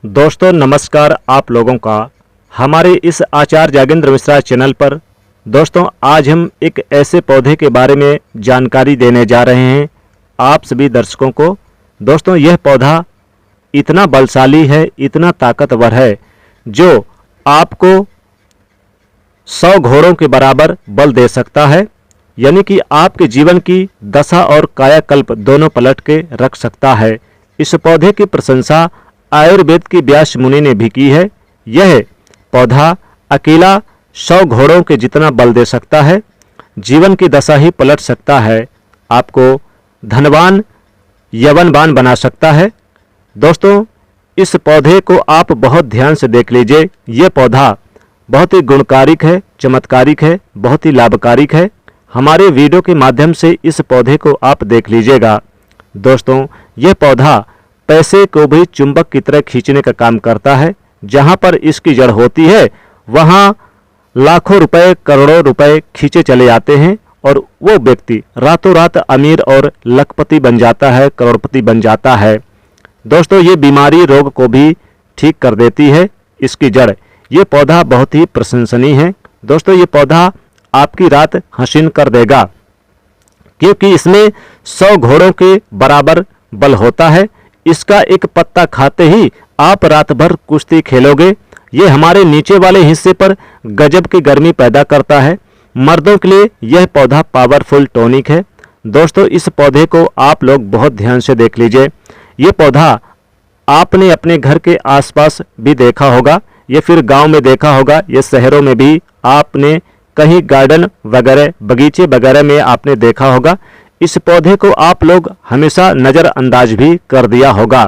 दोस्तों नमस्कार आप लोगों का हमारे इस आचार्य जागेंद्र मिश्रा चैनल पर। दोस्तों आज हम एक ऐसे पौधे के बारे में जानकारी देने जा रहे हैं आप सभी दर्शकों को। दोस्तों यह पौधा इतना बलशाली है, इतना ताकतवर है जो आपको 100 घोड़ों के बराबर बल दे सकता है, यानी कि आपके जीवन की दशा और कायाकल्प दोनों पलट के रख सकता है। इस पौधे की प्रशंसा आयुर्वेद की व्यास मुनि ने भी की है। यह पौधा अकेला 100 घोड़ों के जितना बल दे सकता है, जीवन की दशा ही पलट सकता है, आपको धनवान यवनवान बना सकता है। दोस्तों इस पौधे को आप बहुत ध्यान से देख लीजिए। यह पौधा बहुत ही गुणकारिक है, चमत्कारिक है, बहुत ही लाभकारिक है। हमारे वीडियो के माध्यम से इस पौधे को आप देख लीजिएगा। दोस्तों यह पौधा पैसे को भी चुंबक की तरह खींचने का काम करता है। जहां पर इसकी जड़ होती है वहां लाखों रुपए, करोड़ों रुपए खींचे चले आते हैं और वो व्यक्ति रातों रात अमीर और लखपति बन जाता है, करोड़पति बन जाता है। दोस्तों ये बीमारी रोग को भी ठीक कर देती है इसकी जड़। ये पौधा बहुत ही प्रशंसनीय है। दोस्तों ये पौधा आपकी रात हसीन कर देगा, क्योंकि इसमें 100 घोड़ों के बराबर बल होता है। इसका एक पत्ता खाते ही आप रात भर कुश्ती खेलोगे। ये हमारे नीचे वाले हिस्से पर गजब की गर्मी पैदा करता है। मर्दों के लिए यह पौधा पावरफुल टॉनिक है। दोस्तों इस पौधे को आप लोग बहुत ध्यान से देख लीजिए। ये पौधा आपने अपने घर के आसपास भी देखा होगा, या फिर गांव में देखा होगा, या शहरों में भी आपने कहीं गार्डन वगैरह, बगीचे वगैरह में आपने देखा होगा। इस पौधे को आप लोग हमेशा नज़रअंदाज भी कर दिया होगा,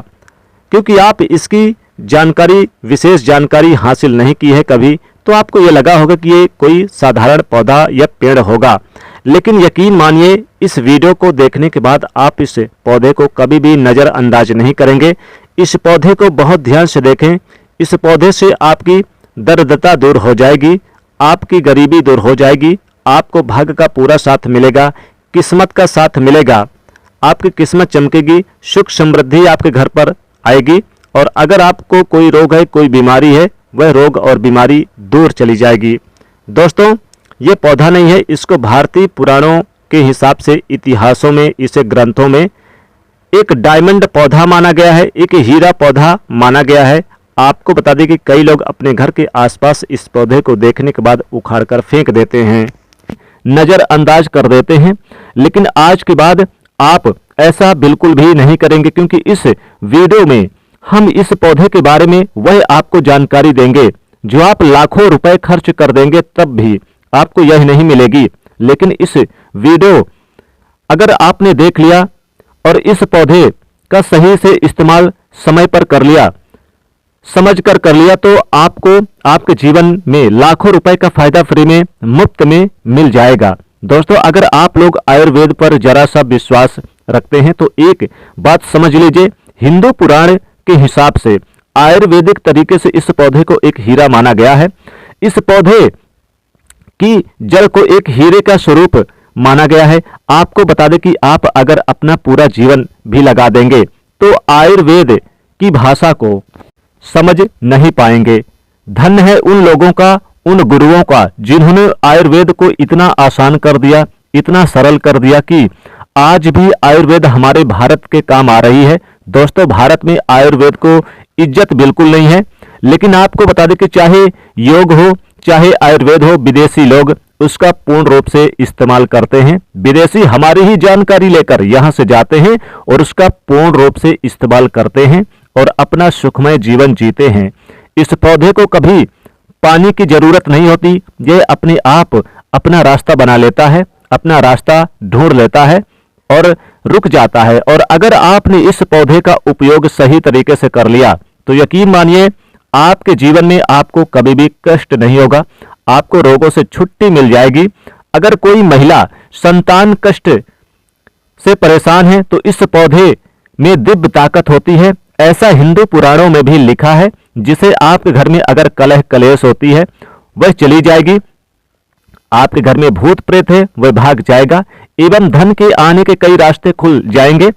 क्योंकि आप इसकी जानकारी, विशेष जानकारी हासिल नहीं की है कभी। तो आपको ये लगा होगा कि ये कोई साधारण पौधा या पेड़ होगा, लेकिन यकीन मानिए इस वीडियो को देखने के बाद आप इस पौधे को कभी भी नज़रअंदाज नहीं करेंगे। इस पौधे को बहुत ध्यान से देखें। इस पौधे से आपकी दरिद्रता दूर हो जाएगी, आपकी गरीबी दूर हो जाएगी, आपको भाग्य का पूरा साथ मिलेगा, किस्मत का साथ मिलेगा, आपकी किस्मत चमकेगी, सुख समृद्धि आपके घर पर आएगी। और अगर आपको कोई रोग है, कोई बीमारी है, वह रोग और बीमारी दूर चली जाएगी। दोस्तों ये पौधा नहीं है, इसको भारतीय पुराणों के हिसाब से, इतिहासों में, इसे ग्रंथों में एक डायमंड पौधा माना गया है, एक हीरा पौधा माना गया है। आपको बता दें कि कई लोग अपने घर के आसपास इस पौधे को देखने के बाद उखाड़कर फेंक देते हैं, नज़रअंदाज कर देते हैं। लेकिन आज के बाद आप ऐसा बिल्कुल भी नहीं करेंगे, क्योंकि इस वीडियो में हम इस पौधे के बारे में वह आपको जानकारी देंगे जो आप लाखों रुपए खर्च कर देंगे तब भी आपको यह नहीं मिलेगी। लेकिन इस वीडियो अगर आपने देख लिया और इस पौधे का सही से इस्तेमाल समय पर कर लिया, समझ कर लिया, तो आपको आपके जीवन में लाखों रुपए का फायदा फ्री में, मुफ्त में मिल जाएगा। दोस्तों अगर आप लोग आयुर्वेद पर जरा सा विश्वास रखते हैं तो एक बात समझ लीजिए, हिंदू पुराण के हिसाब से आयुर्वेदिक तरीके से इस पौधे को एक हीरा माना गया है। इस पौधे की जड़ को एक हीरे का स्वरूप माना गया है। आपको बता दें कि आप अगर अपना पूरा जीवन भी लगा देंगे तो आयुर्वेद की भाषा को समझ नहीं पाएंगे। धन्य है उन लोगों का, उन गुरुओं का, जिन्होंने आयुर्वेद को इतना आसान कर दिया, इतना सरल कर दिया कि आज भी आयुर्वेद हमारे भारत के काम आ रही है। दोस्तों भारत में आयुर्वेद को इज्जत बिल्कुल नहीं है, लेकिन आपको बता दें कि चाहे योग हो, चाहे आयुर्वेद हो, विदेशी लोग उसका पूर्ण रूप से इस्तेमाल करते हैं। विदेशी हमारी ही जानकारी लेकर यहाँ से जाते हैं और उसका पूर्ण रूप से इस्तेमाल करते हैं और अपना सुखमय जीवन जीते हैं। इस पौधे को कभी पानी की जरूरत नहीं होती, यह अपने आप अपना रास्ता बना लेता है, अपना रास्ता ढूंढ लेता है और रुक जाता है। और अगर आपने इस पौधे का उपयोग सही तरीके से कर लिया तो यकीन मानिए आपके जीवन में आपको कभी भी कष्ट नहीं होगा, आपको रोगों से छुट्टी मिल जाएगी। अगर कोई महिला संतान कष्ट से परेशान है तो इस पौधे में दिव्य ताकत होती है। ऐसा हिंदू पुराणों में भी लिखा है, जिसे आपके घर में अगर कलह कलेश होती है वह चली जाएगी, आपके घर में भूत प्रेत है वह भाग जाएगा, एवं धन के आने के कई रास्ते खुल जाएंगे।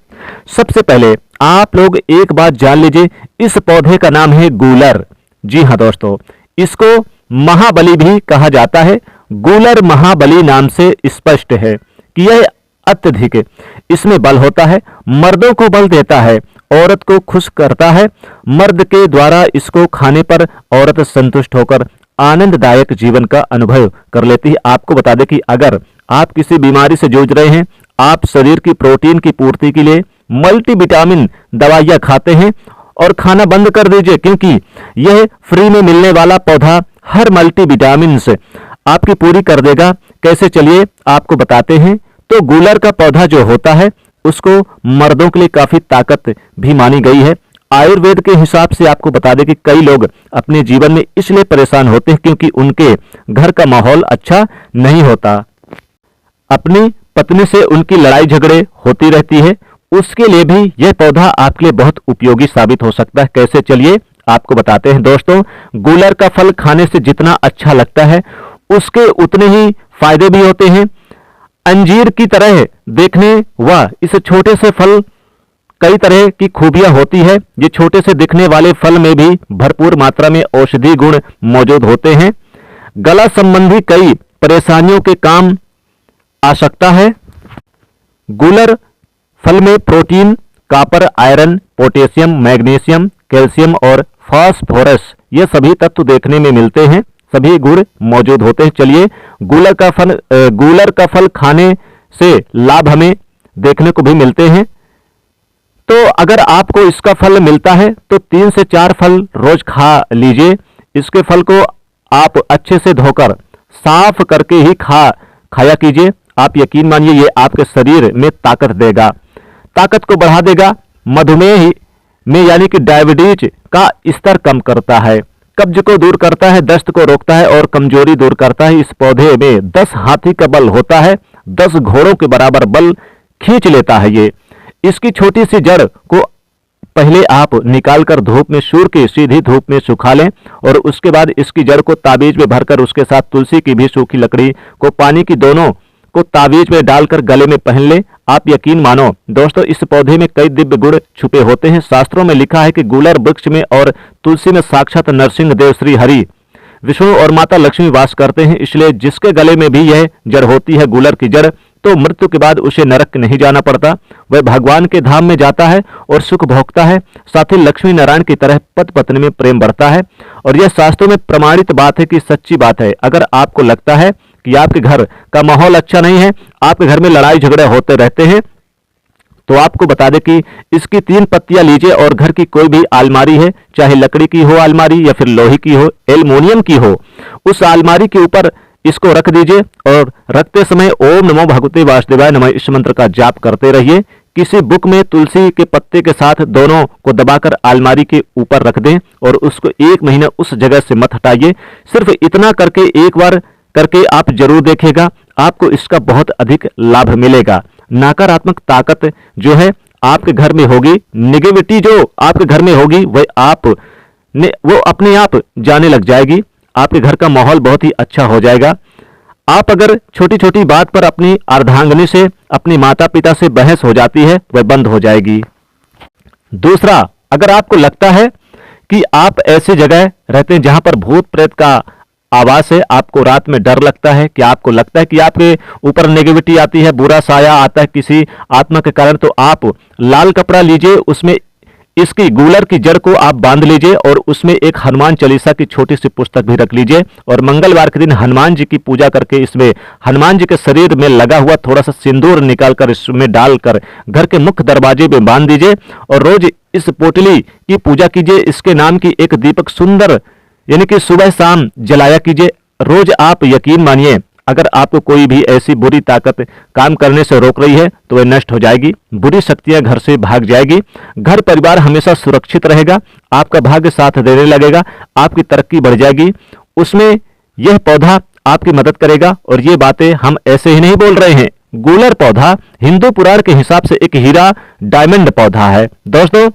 सबसे पहले आप लोग एक बात जान लीजिए, इस पौधे का नाम है गूलर। जी हाँ दोस्तों, इसको महाबली भी कहा जाता है। गूलर महाबली नाम से स्पष्ट है कि यह अत्यधिक इसमें बल होता है, मर्दों को बल देता है, औरत को खुश करता है। मर्द के द्वारा इसको खाने पर औरत संतुष्ट होकर आनंददायक जीवन का अनुभव कर लेती है। आपको बता दें कि अगर आप किसी बीमारी से जूझ रहे हैं, आप शरीर की प्रोटीन की पूर्ति के लिए मल्टीविटामिन दवाइयां खाते हैं, और खाना बंद कर दीजिए, क्योंकि यह फ्री में मिलने वाला पौधा हर मल्टीविटामिन से आपकी पूरी कर देगा। कैसे, चलिए आपको बताते हैं। तो गूलर का पौधा जो होता है उसको मर्दों के लिए काफी ताकत भी मानी गई है। आयुर्वेद के हिसाब से आपको बता दें कि कई लोग अपने जीवन में इसलिए परेशान होते हैं क्योंकि उनके घर का माहौल अच्छा नहीं होता, अपनी पत्नी से उनकी लड़ाई झगड़े होती रहती है। उसके लिए भी यह पौधा आपके लिए बहुत उपयोगी साबित हो सकता है। कैसे, चलिए आपको बताते हैं। दोस्तों, गूलर का फल खाने से जितना अच्छा लगता है उसके उतने ही फायदे भी होते हैं। अंजीर की तरह देखने व इस छोटे से फल कई तरह की खूबियां होती है। ये छोटे से दिखने वाले फल में भी भरपूर मात्रा में औषधि गुण मौजूद होते हैं। गला संबंधी कई परेशानियों के काम आ सकता है। गूलर फल में protein, copper, iron, potassium, magnesium, calcium और फास्फोरस ये सभी तत्व देखने में मिलते हैं, सभी गुण मौजूद होते हैं। चलिए, गूलर का फल खाने से लाभ हमें देखने को भी मिलते हैं। तो अगर आपको इसका फल मिलता है तो 3 से 4 फल रोज खा लीजिए। इसके फल को आप अच्छे से धोकर साफ करके ही खाया कीजिए। आप यकीन मानिए, ये आपके शरीर में ताकत देगा, ताकत को बढ़ा देगा। मधुमेह में यानी कि डायबिटीज का स्तर कम करता है, कब्ज को दूर करता है, दस्त को रोकता है और कमजोरी दूर करता है। इस पौधे में 10 हाथी का बल होता है, 10 घोड़ों के बराबर बल खींच लेता है ये। इसकी छोटी सी जड़ को पहले आप निकालकर धूप में, सूर्य की सीधी धूप में सुखा लें, और उसके बाद इसकी जड़ को ताबीज में भरकर उसके साथ तुलसी की भी सूखी लकड़ी को पानी की दोनों को ताबीज में डालकर गले में पहन ले। आप यकीन मानो दोस्तों, इस पौधे में कई दिव्य गुण छुपे होते हैं। शास्त्रों में लिखा है कि गूलर वृक्ष में और तुलसी में साक्षात नरसिंह देव, श्री हरि, विष्णु और माता लक्ष्मी वास करते हैं। इसलिए जिसके गले में भी यह जड़ होती है, गूलर की जड़, तो मृत्यु के बाद उसे नरक नहीं जाना पड़ता, वह भगवान के धाम में जाता है और सुख भोगता है। साथ ही लक्ष्मी नारायण की तरह पति पत्नी में प्रेम बढ़ता है। और यह शास्त्रों में प्रमाणित बात है कि सच्ची बात है। अगर आपको लगता है कि आपके घर का माहौल अच्छा नहीं है, आपके घर में लड़ाई झगड़े होते रहते हैं, तो आपको बता दें कि इसकी 3 पत्तियां लीजिए और घर की कोई भी अलमारी है, चाहे लकड़ी की हो अलमारी या फिर लोहे की हो, एल्युमिनियम की हो, उस अलमारी के ऊपर इसको रख दीजिए और रखते समय ओम नमो भगवते वासुदेवाय नमः इस मंत्र का जाप करते रहिए। किसी बुक में तुलसी के पत्ते के साथ दोनों को दबाकर अलमारी के ऊपर रख दें और उसको 1 महीना उस जगह से मत हटाइए। सिर्फ इतना करके एक बार करके आप जरूर देखिएगा, आपको इसका बहुत अधिक लाभ मिलेगा। नकारात्मक ताकत जो है आपके घर में होगी, नेगेटिविटी जो आपके घर में होगी वो अपने आप जाने लग जाएगी। आपके घर का माहौल बहुत ही अच्छा हो जाएगा। आप अगर छोटी छोटी बात पर अपनी अर्धांगिनी से, अपनी माता पिता से बहस हो जाती है, वह बंद हो जाएगी। दूसरा, अगर आपको लगता है कि आप ऐसी जगह रहते हैं जहां पर भूत प्रेत का आवाज है, आपको रात में डर लगता है, कि आपको लगता है कि आपके ऊपर नेगेटिविटी आती है, बुरा साया आता है किसी आत्मा के कारण, तो आप लाल कपड़ा लीजिए, उसमें इसकी गूलर की जड़ को आप बांध लीजिए और उसमें एक हनुमान चालीसा की छोटी सी पुस्तक भी रख लीजिए और मंगलवार के दिन हनुमान जी की पूजा करके इसमें हनुमान जी के शरीर में लगा हुआ थोड़ा सा सिंदूर निकालकर इसमें डालकर घर के मुख्य दरवाजे में बांध दीजिए और रोज इस पोटली की पूजा कीजिए। इसके नाम की एक दीपक सुंदर यानी कि सुबह शाम जलाया कीजिए। रोज आप यकीन मानिए, अगर आपको कोई भी ऐसी बुरी ताकत काम करने से रोक रही है तो वह नष्ट हो जाएगी, बुरी शक्तियां घर से भाग जाएगी, घर परिवार हमेशा सुरक्षित रहेगा, आपका भाग्य साथ देने लगेगा, आपकी तरक्की बढ़ जाएगी। उसमें यह पौधा आपकी मदद करेगा। और ये बातें हम ऐसे ही नहीं बोल रहे हैं। गूलर पौधा हिंदू पुराण के हिसाब से एक हीरा डायमंड पौधा है। दोस्तों,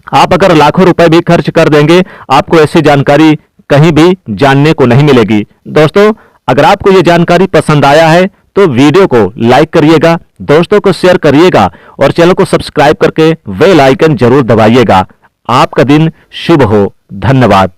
आप अगर लाखों रुपए भी खर्च कर देंगे, आपको ऐसी जानकारी कहीं भी जानने को नहीं मिलेगी। दोस्तों, अगर आपको ये जानकारी पसंद आया है तो वीडियो को लाइक करिएगा, दोस्तों को शेयर करिएगा और चैनल को सब्सक्राइब करके बेल आइकन जरूर दबाइएगा। आपका दिन शुभ हो। धन्यवाद।